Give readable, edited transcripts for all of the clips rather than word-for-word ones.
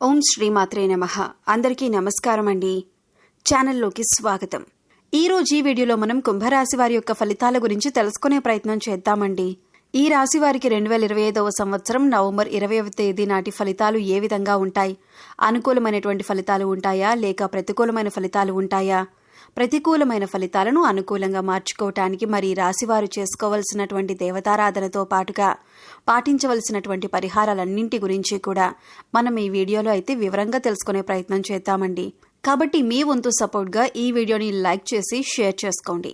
ఓం శ్రీమాత్రే నమః. అందరికీ నమస్కారం అండి. ఛానల్లోకి స్వాగతం. ఈరోజు ఈ వీడియోలో మనం కుంభరాశి వారి యొక్క ఫలితాల గురించి తెలుసుకునే ప్రయత్నం చేద్దామండి. ఈ రాశి వారికి 2025వ సంవత్సరం నవంబర్ 20వ తేదీ నాటి ఫలితాలు ఏ విధంగా ఉంటాయి? అనుకూలమైనటువంటి ఫలితాలు ఉంటాయా లేక ప్రతికూలమైన ఫలితాలు ఉంటాయా? ప్రతికూలమైన ఫలితాలను అనుకూలంగా మార్చుకోవటానికి మరి రాశివారు చేసుకోవలసినటువంటి దేవతారాధనతో పాటుగా పాటించవలసినటువంటి పరిహారాలన్నింటి గురించి కూడా మనం ఈ వీడియోలో అయితే వివరంగా తెలుసుకునే ప్రయత్నం చేద్దామండి. కాబట్టి మీ వంతు సపోర్ట్గా ఈ వీడియోని లైక్ చేసి షేర్ చేసుకోండి.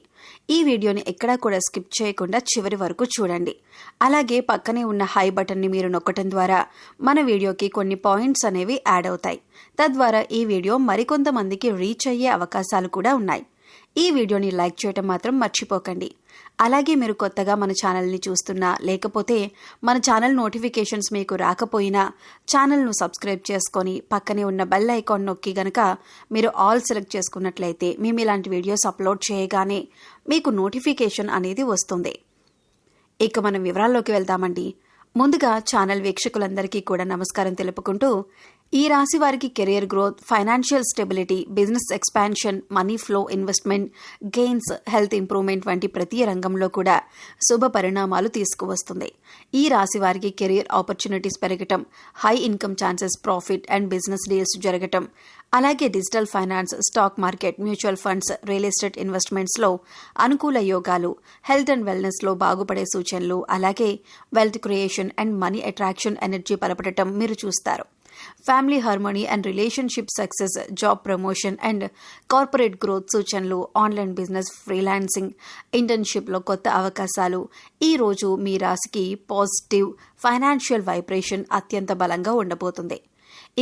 ఈ వీడియోని ఎక్కడా కూడా స్కిప్ చేయకుండా చివరి వరకు చూడండి. అలాగే పక్కనే ఉన్న హై బటన్ని మీరు నొక్కటం ద్వారా మన వీడియోకి కొన్ని పాయింట్స్ అనేవి యాడ్ అవుతాయి. తద్వారా ఈ వీడియో మరికొంతమందికి రీచ్ అయ్యే అవకాశాలు కూడా ఉన్నాయి. ఈ వీడియోని లైక్ చేయటం మాత్రం మర్చిపోకండి. అలాగే మీరు కొత్తగా మన ఛానల్ని చూస్తున్నా లేకపోతే మన ఛానల్ నోటిఫికేషన్స్ మీకు రాకపోయినా ఛానల్ను సబ్స్క్రైబ్ చేసుకొని పక్కనే ఉన్న బెల్ ఐకాన్ నొక్కి గనక మీరు ఆల్ సెలెక్ట్ చేసుకున్నట్లయితే మేము ఇలాంటి వీడియోస్ అప్లోడ్ చేయగానే మీకు నోటిఫికేషన్ అనేది వస్తుంది. ఇక మనం వివరాల్లోకి వెళ్దామండి. ముందుగా ఛానల్ వీక్షకులందరికీ కూడా నమస్కారం తెలుపుకుంటూ, ఈ రాశి వారికి career growth, financial stability, business expansion, money flow, investment gains, health improvement వంటి ప్రతి రంగంలో కూడా శుభ పరిణామాలు తీసుకువస్తుంది. ఈ రాశి వారికి కెరియర్ ఆపర్చునిటీస్ పెరగటం, high income chances, profit and business deals జరగటం, అలాగే digital finance, stock market, mutual funds, real estate ఇన్వెస్ట్మెంట్స్లో అనుకూల యోగాలు, హెల్త్ అండ్ వెల్నెస్లో బాగుపడే సూచనలు, అలాగే wealth creation and money attraction energy బలపడటం మీరు చూస్తారు. Family harmony and relationship success, job promotion and corporate growth సూచనలు, ఆన్లైన్ బిజినెస్, ఫ్రీలాన్సింగ్, ఇంటర్న్షిప్లో కొత్త అవకాశాలు. ఈ రోజు మీ రాశికి పాజిటివ్ ఫైనాన్షియల్ వైబ్రేషన్ అత్యంత బలంగా ఉండబోతుంది.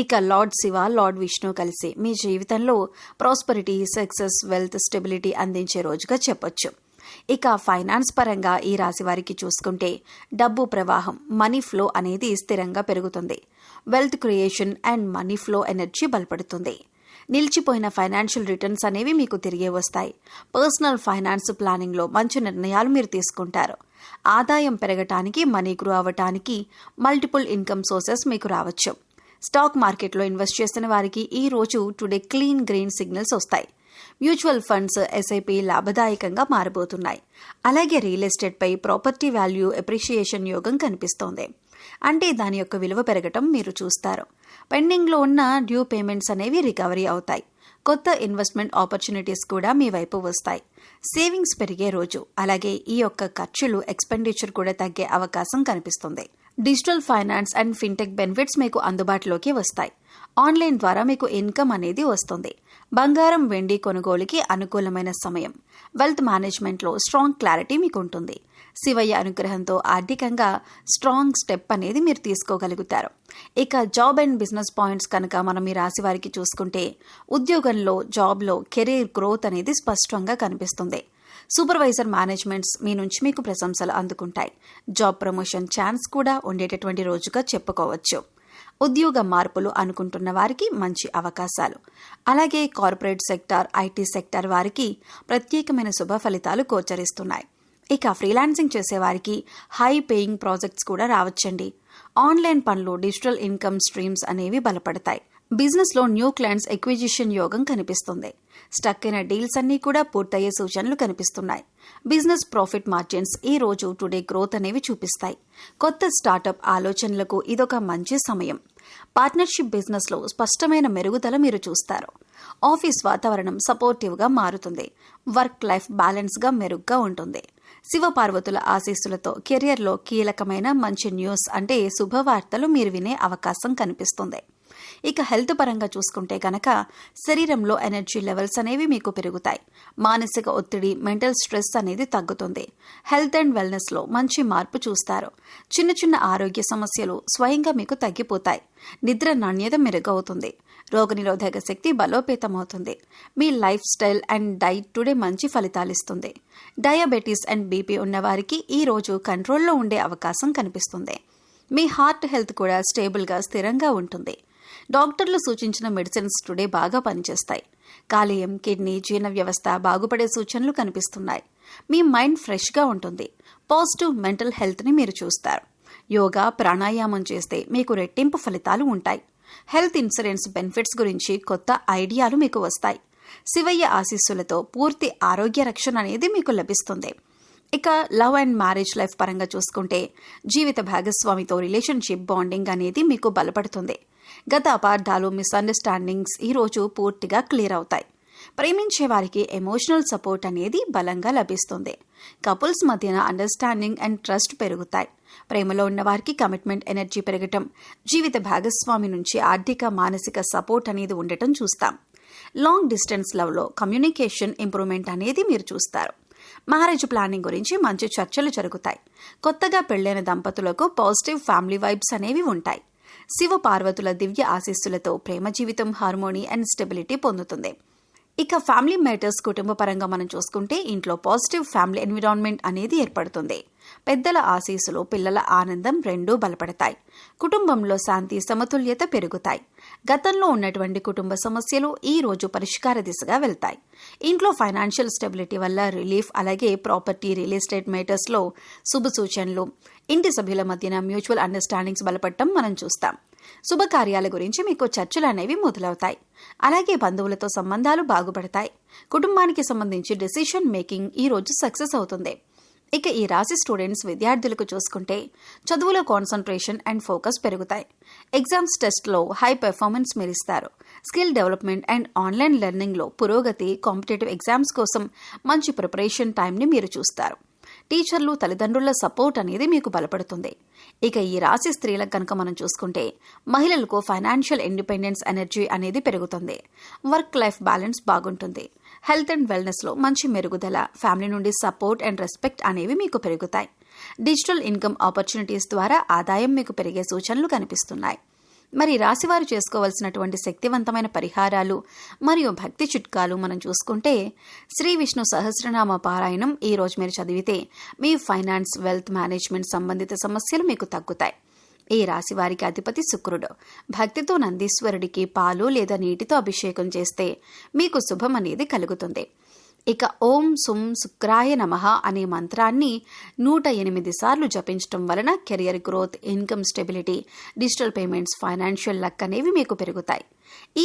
ఇక లార్డ్ శివ, లార్డ్ విష్ణు కలిసి మీ జీవితంలో ప్రాస్పరిటీ, సక్సెస్, వెల్త్, స్టెబిలిటీ అందించే రోజుగా చెప్పొచ్చు. ఇక ఫైనాన్స్ పరంగా ఈ రాశి వారికి చూసుకుంటే డబ్బు ప్రవాహం, మనీ ఫ్లో అనేది స్థిరంగా పెరుగుతుంది. Wealth creation and money flow energy బలపడుతుంది. నిలిచిపోయిన ఫైనాన్షియల్ రిటర్న్స్ అనేవి మీకు తిరిగే వస్తాయి. పర్సనల్ ఫైనాన్స్ ప్లానింగ్లో మంచి నిర్ణయాలు మీరు తీసుకుంటారు. ఆదాయం పెరగటానికి, మనీ గ్రో అవ్వటానికి మల్టిపుల్ ఇన్కమ్ సోర్సెస్ మీకు రావచ్చు. స్టాక్ మార్కెట్లో ఇన్వెస్ట్ చేసిన వారికి ఈ రోజు టుడే క్లీన్ గ్రీన్ సిగ్నల్స్ వస్తాయి. మ్యూచువల్ ఫండ్స్, ఎస్ఐపి లాభదాయకంగా మారబోతున్నాయి. అలాగే రియల్ ఎస్టేట్పై ప్రాపర్టీ వాల్యూ ఎప్రిషియేషన్ యోగం కనిపిస్తోంది. అంటే దాని యొక్క విలువ పెరగటం మీరు చూస్తారు. పెండింగ్లో ఉన్న డ్యూ పేమెంట్స్ అనేవి రికవరీ అవుతాయి. కొత్త ఇన్వెస్ట్మెంట్ ఆపర్చునిటీస్ కూడా మీ వైపు వస్తాయి. సేవింగ్స్ పెరిగే రోజు. అలాగే ఈ యొక్క ఖర్చులు, ఎక్స్పెండిచర్ కూడా తగ్గే అవకాశం కనిపిస్తుంది. Digital finance and fintech benefits మీకు అందుబాటులోకి వస్తాయి. ఆన్లైన్ ద్వారా మీకు ఇన్కమ్ అనేది వస్తుంది. బంగారం, వెండి కొనుగోలుకి అనుకూలమైన సమయం. వెల్త్ మేనేజ్మెంట్లో స్ట్రాంగ్ క్లారిటీ మీకు ఉంటుంది. శివయ్య అనుగ్రహంతో ఆర్థికంగా స్ట్రాంగ్ స్టెప్ అనేది మీరు తీసుకోగలుగుతారు. ఇక జాబ్ అండ్ బిజినెస్ పాయింట్స్ కనుక మనం ఈ రాశి వారికి చూసుకుంటే, ఉద్యోగంలో, జాబ్లో కెరీర్ గ్రోత్ అనేది స్పష్టంగా కనిపిస్తుంది. సూపర్వైజర్ మేనేజ్మెంట్స్ మీ నుంచి మీకు ప్రశంసలు అందుకుంటాయి. జాబ్ ప్రమోషన్ ఛాన్స్ కూడా ఉండేటటువంటి రోజుగా చెప్పుకోవచ్చు. ఉద్యోగ మార్పులు అనుకుంటున్న వారికి మంచి అవకాశాలు. అలాగే కార్పొరేట్ సెక్టార్, ఐటీ సెక్టార్ వారికి ప్రత్యేకమైన శుభ ఫలితాలు గోచరిస్తున్నాయి. ఇక ఫ్రీలాన్సింగ్ చేసేవారికి హై పేయింగ్ ప్రాజెక్ట్స్ కూడా రావచ్చండి. ఆన్లైన్ పనులు, డిజిటల్ ఇన్కమ్ స్ట్రీమ్స్ అనేవి బలపడతాయి. బిజినెస్లో న్యూ క్లయింట్స్ ఎక్విజిషన్ యోగం కనిపిస్తుంది. స్టక్ అయిన డీల్స్ అన్నీ కూడా పూర్తయ్యే సూచనలు కనిపిస్తున్నాయి. బిజినెస్ ప్రాఫిట్ మార్జిన్స్ ఈ రోజు టుడే గ్రోత్ అనేవి చూపిస్తాయి. కొత్త స్టార్టప్ ఆలోచనలకు ఇదొక మంచి సమయం. పార్ట్నర్షిప్ బిజినెస్లో స్పష్టమైన మెరుగుదల మీరు చూస్తారు. ఆఫీస్ వాతావరణం సపోర్టివ్గా మారుతుంది. వర్క్ లైఫ్ బ్యాలెన్స్గా మెరుగ్గా ఉంటుంది. శివపార్వతుల ఆశీస్సులతో కెరియర్లో కీలకమైన మంచి న్యూస్ అంటే శుభవార్తలు మీరు వినే అవకాశం కనిపిస్తుంది. ఇక హెల్త్ పరంగా చూసుకుంటే గనక శరీరంలో ఎనర్జీ లెవెల్స్ అనేవి మీకు పెరుగుతాయి. మానసిక ఒత్తిడి, మెంటల్ స్ట్రెస్ అనేది తగ్గుతుంది. హెల్త్ అండ్ వెల్నెస్లో మంచి మార్పు చూస్తారు. చిన్న చిన్న ఆరోగ్య సమస్యలు స్వయంగా మీకు తగ్గిపోతాయి. నిద్ర నాణ్యత మెరుగవుతుంది. రోగనిరోధక శక్తి బలోపేతమవుతుంది. మీ lifestyle and diet today మంచి ఫలితాలిస్తుంది. డయాబెటీస్ అండ్ బీపీ ఉన్నవారికి ఈ రోజు కంట్రోల్లో ఉండే అవకాశం కనిపిస్తుంది. మీ హార్ట్ హెల్త్ కూడా స్టేబుల్గా, స్థిరంగా ఉంటుంది. డాక్టర్లు సూచించిన మెడిసిన్స్ టుడే బాగా పనిచేస్తాయి. కాలేయం, కిడ్నీ, జీర్ణ వ్యవస్థ బాగుపడే సూచనలు కనిపిస్తున్నాయి. మీ మైండ్ ఫ్రెష్గా ఉంటుంది. పాజిటివ్ మెంటల్ హెల్త్ని మీరు చూస్తారు. యోగా, ప్రాణాయామం చేస్తే మీకు రెట్టింపు ఫలితాలు ఉంటాయి. హెల్త్ ఇన్సూరెన్స్ బెనిఫిట్స్ గురించి కొత్త ఐడియాలు మీకు వస్తాయి. శివయ్య ఆశీస్సులతో పూర్తి ఆరోగ్య రక్షణ అనేది మీకు లభిస్తుంది. ఇక లవ్ అండ్ మ్యారేజ్ లైఫ్ పరంగా చూసుకుంటే జీవిత భాగస్వామితో రిలేషన్షిప్ బాండింగ్ అనేది మీకు బలపడుతుంది. గత అపార్థాలు, మిస్అండర్స్టాండింగ్స్ ఈరోజు పూర్తిగా క్లియర్ అవుతాయి. ప్రేమించే వారికి ఎమోషనల్ సపోర్ట్ అనేది బలంగా లభిస్తుంది. కపుల్స్ మధ్యన అండర్స్టాండింగ్ అండ్ ట్రస్ట్ పెరుగుతాయి. ప్రేమలో ఉన్న వారికి కమిట్మెంట్ ఎనర్జీ పెరగటం, జీవిత భాగస్వామి నుంచి ఆర్థిక, మానసిక సపోర్ట్ అనేది ఉండటం చూస్తాం. లాంగ్ డిస్టెన్స్ లవ్లో కమ్యూనికేషన్ ఇంప్రూవ్మెంట్ అనేది మీరు చూస్తారు. మ్యారేజ్ ప్లానింగ్ గురించి మంచి చర్చలు జరుగుతాయి. కొత్తగా పెళ్లైన దంపతులకు పాజిటివ్ ఫ్యామిలీ వైబ్స్ అనేవి ఉంటాయి. శివ పార్వతుల దివ్య ఆశీస్సులతో ప్రేమ జీవితం హార్మోనీ అండ్ స్టెబిలిటీ పొందుతుంది. ఇక ఫ్యామిలీ మ్యాటర్స్ కుటుంబ పరంగా మనం చూసుకుంటే ఇంట్లో పాజిటివ్ ఫ్యామిలీ ఎన్విరాన్మెంట్ అనేది ఏర్పడుతుంది. పెద్దల ఆశీస్సులు, పిల్లల ఆనందం రెండూ బలపడతాయి. కుటుంబంలో శాంతి, సమతుల్యత పెరుగుతాయి. గతంలో ఉన్నటువంటి కుటుంబ సమస్యలు ఈ రోజు పరిష్కార దిశగా వెళ్తాయి. ఇంట్లో ఫైనాన్షియల్ స్టెబిలిటీ వల్ల రిలీఫ్, అలాగే ప్రాపర్టీ, రియల్ ఎస్టేట్ మేటర్స్లో శుభ సూచనలు, ఇంటి సభ్యుల మధ్యన మ్యూచువల్ అండర్స్టాండింగ్స్ బలపడటం మనం చూస్తాం. శుభకార్యాల గురించి మీకు చర్చలు అనేవి మొదలవుతాయి. అలాగే బంధువులతో సంబంధాలు బాగుపడతాయి. కుటుంబానికి సంబంధించి డెసిషన్ మేకింగ్ ఈ రోజు సక్సెస్ అవుతుంది. ఇక ఈ రాశి స్టూడెంట్స్, విద్యార్థులకు చూసుకుంటే చదువులో కాన్సన్ట్రేషన్ అండ్ ఫోకస్ పెరుగుతాయి. ఎగ్జామ్స్, టెస్ట్లో హై పెర్ఫార్మెన్స్ మెరిస్తారు. స్కిల్ డెవలప్మెంట్ అండ్ ఆన్లైన్ లెర్నింగ్లో పురోగతి, కాంపిటేటివ్ ఎగ్జామ్స్ కోసం మంచి ప్రిపరేషన్ టైంని మీరు చూస్తారు. టీచర్లు, తల్లిదండ్రుల సపోర్ట్ అనేది మీకు బలపడుతుంది. ఇక ఈ రాశి స్త్రీలకు కనుక మనం చూసుకుంటే మహిళలకు ఫైనాన్షియల్ ఇండిపెండెన్స్ ఎనర్జీ అనేది పెరుగుతుంది. వర్క్ లైఫ్ బ్యాలెన్స్ బాగుంటుంది. హెల్త్ అండ్ వెల్నెస్లో మంచి మెరుగుదల, ఫ్యామిలీ నుండి సపోర్ట్ అండ్ రెస్పెక్ట్ అనేవి మీకు పెరుగుతాయి. డిజిటల్ ఇన్కమ్ ఆపర్చునిటీస్ ద్వారా ఆదాయం మీకు పెరిగే సూచనలు కనిపిస్తున్నాయి. మరి రాశివారు చేసుకోవాల్సినటువంటి శక్తివంతమైన పరిహారాలు మరియు భక్తి చిట్కాలు మనం చూసుకుంటే శ్రీ విష్ణు సహస్రనామ పారాయణం ఈ రోజు మీరు చదివితే మీ ఫైనాన్స్, వెల్త్ మేనేజ్మెంట్ సంబంధిత సమస్యలు మీకు తగ్గుతాయి. ఈ రాశి వారికి అధిపతి శుక్రుడు. భక్తితో నందీశ్వరుడికి పాలు లేదా నీటితో అభిషేకం చేస్తే మీకు శుభం అనేది కలుగుతుంది. ఇక ఓం సుం శుక్రాయ నమః అనే మంత్రాన్ని 108 సార్లు జపించడం వలన career growth, income stability, digital payments, financial luck అనేవి మీకు పెరుగుతాయి.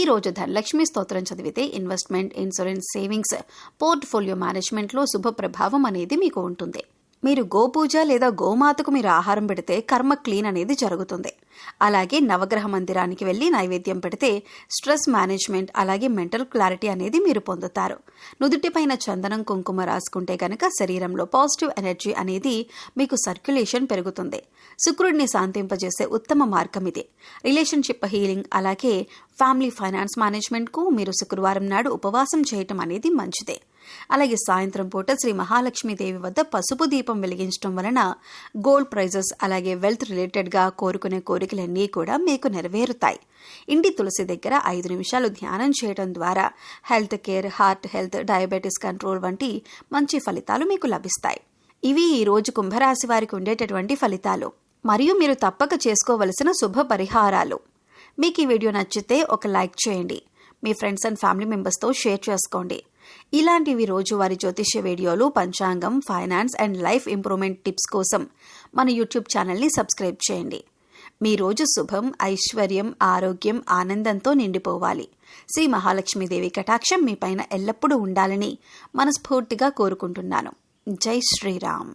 ఈ రోజు ధనలక్ష్మి స్తోత్రం చదివితే ఇన్వెస్ట్మెంట్, ఇన్సూరెన్స్, సేవింగ్స్, పోర్ట్ఫోలియో మేనేజ్మెంట్లో శుభ ప్రభావం అనేది మీకు ఉంటుంది. మీరు గోపూజ లేదా గోమాతకు మీరు ఆహారం పెడితే కర్మ క్లీన్ అనేది జరుగుతుంది. అలాగే నవగ్రహ మందిరానికి వెళ్లి నైవేద్యం పెడితే స్ట్రెస్ మేనేజ్మెంట్, అలాగే మెంటల్ క్లారిటీ అనేది మీరు పొందుతారు. నుదుటిపైన చందనం, కుంకుమ రాసుకుంటే గనక శరీరంలో పాజిటివ్ ఎనర్జీ అనేది మీకు సర్క్యులేషన్ పెరుగుతుంది. శుక్రుడిని శాంతింపజేసే ఉత్తమ మార్గం ఇది. రిలేషన్షిప్ హీలింగ్, అలాగే ఫ్యామిలీ ఫైనాన్స్ మేనేజ్మెంట్కు మీరు శుక్రవారం నాడు ఉపవాసం చేయటం అనేది మంచిదే. అలాగే సాయంత్రం పూట శ్రీ మహాలక్ష్మీదేవి వద్ద పసుపు దీపం వెలిగించడం వలన గోల్డ్ ప్రైజెస్, అలాగే వెల్త్ రిలేటెడ్గా కోరుకునే కోరికలన్నీ కూడా మీకు నెరవేరుతాయి. ఇంటి తులసి దగ్గర 5 నిమిషాలు ధ్యానం చేయడం ద్వారా health care, heart health, diabetes control వంటి మంచి ఫలితాలు మీకు లభిస్తాయి. ఇవి ఈ రోజు కుంభరాశి వారికి ఉండేటటువంటి ఫలితాలు మరియు మీరు తప్పక చేసుకోవలసిన శుభ పరిహారాలు. మీకు ఈ వీడియో నచ్చితే ఒక లైక్ చేయండి. మీ ఫ్రెండ్స్ అండ్ ఫ్యామిలీ మెంబర్స్తో షేర్ చేసుకోండి. ఇలాంటివి రోజువారీ జ్యోతిష్య వీడియోలు, పంచాంగం, finance and life improvement tips కోసం మన యూట్యూబ్ ఛానల్ని సబ్స్క్రైబ్ చేయండి. మీ రోజు శుభం, ఐశ్వర్యం, ఆరోగ్యం, ఆనందంతో నిండిపోవాలి. శ్రీ మహాలక్ష్మీదేవి కటాక్షం మీ పైన ఎల్లప్పుడూ ఉండాలని మనస్ఫూర్తిగా కోరుకుంటున్నాను. జై శ్రీరామ్.